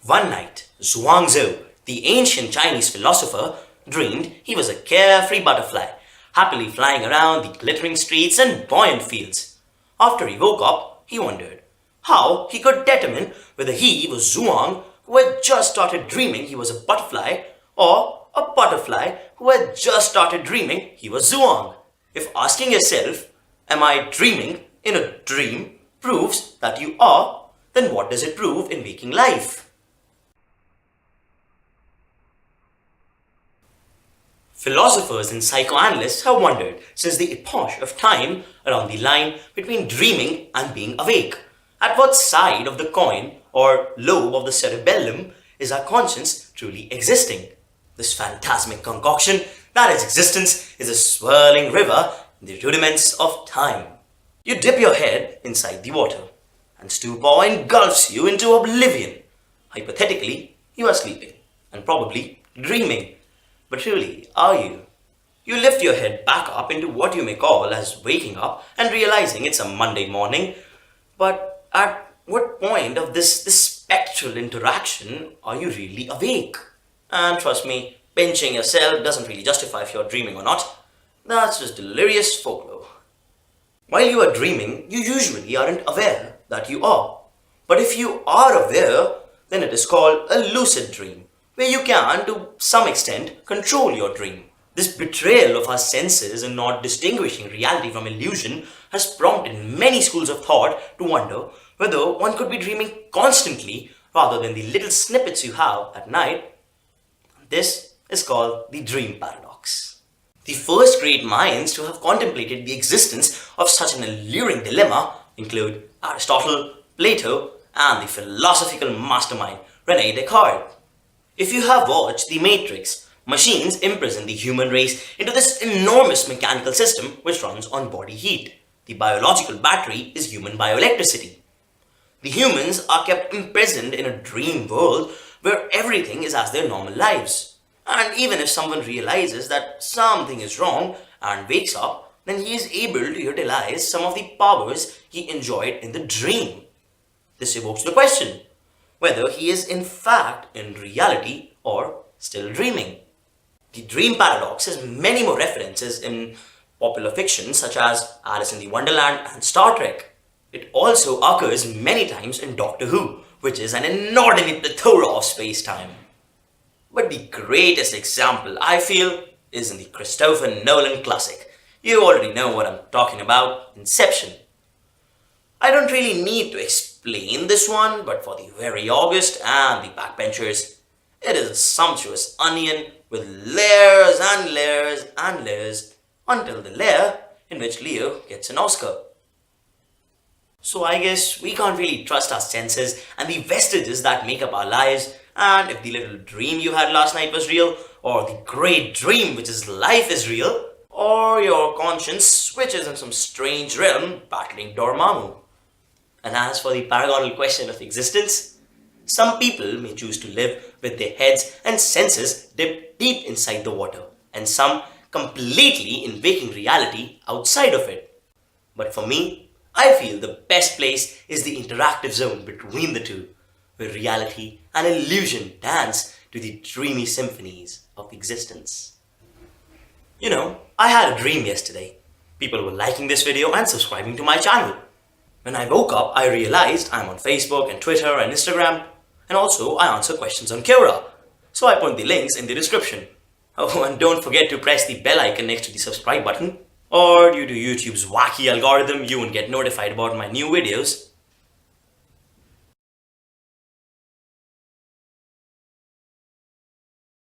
One night, Zhuangzi, the ancient Chinese philosopher, dreamed he was a carefree butterfly, happily flying around the glittering streets and buoyant fields. After he woke up, he wondered how he could determine whether he was Zhuang who had just started dreaming he was a butterfly or a butterfly who had just started dreaming he was Zhuang. If asking yourself, am I dreaming in a dream, proves that you are, then what does it prove in waking life? Philosophers and psychoanalysts have wondered since the epoch of time around the line between dreaming and being awake. At what side of the coin or lobe of the cerebellum is our conscience truly existing? This phantasmic concoction that is existence is a swirling river in the rudiments of time. You dip your head inside the water, and stupor engulfs you into oblivion. Hypothetically, you are sleeping and probably dreaming. But really, are you? You lift your head back up into what you may call as waking up and realizing it's a Monday morning. But at what point of this spectral interaction are you really awake? And trust me, pinching yourself doesn't really justify if you're dreaming or not. That's just delirious folklore. While you are dreaming, you usually aren't aware that you are. But if you are aware, then it is called a lucid dream, where you can, to some extent, control your dream. This betrayal of our senses and not distinguishing reality from illusion has prompted many schools of thought to wonder whether one could be dreaming constantly rather than the little snippets you have at night. This is called the dream paradox. The first great minds to have contemplated the existence of such an alluring dilemma include Aristotle, Plato, and the philosophical mastermind René Descartes. If you have watched The Matrix, machines imprison the human race into this enormous mechanical system which runs on body heat. The biological battery is human bioelectricity. The humans are kept imprisoned in a dream world where everything is as their normal lives. And even if someone realizes that something is wrong and wakes up, then he is able to utilize some of the powers he enjoyed in the dream. This evokes the question whether he is in fact in reality or still dreaming. The dream paradox has many more references in popular fiction such as Alice in the Wonderland and Star Trek. It also occurs many times in Doctor Who, which is an inordinate plethora of space-time. But the greatest example, I feel, is in the Christopher Nolan classic. You already know what I'm talking about, Inception. I don't really need to explain this one, but for the very august and the backbenchers, it is a sumptuous onion with layers and layers and layers until the layer in which Leo gets an Oscar. So I guess we can't really trust our senses and the vestiges that make up our lives, and if the little dream you had last night was real, or the great dream which is life is real, or your conscience which is in some strange realm battling Dormammu. And as for the paragonal question of existence, some people may choose to live with their heads and senses dipped deep inside the water, and some completely in waking reality outside of it. But for me, I feel the best place is the interactive zone between the two, where reality and illusion dance to the dreamy symphonies of existence. You know, I had a dream yesterday. People were liking this video and subscribing to my channel. When I woke up, I realized I'm on Facebook and Twitter and Instagram, and also I answer questions on Quora. So I put the links in the description. Oh, and don't forget to press the bell icon next to the subscribe button, or due to YouTube's wacky algorithm, you won't get notified about my new videos.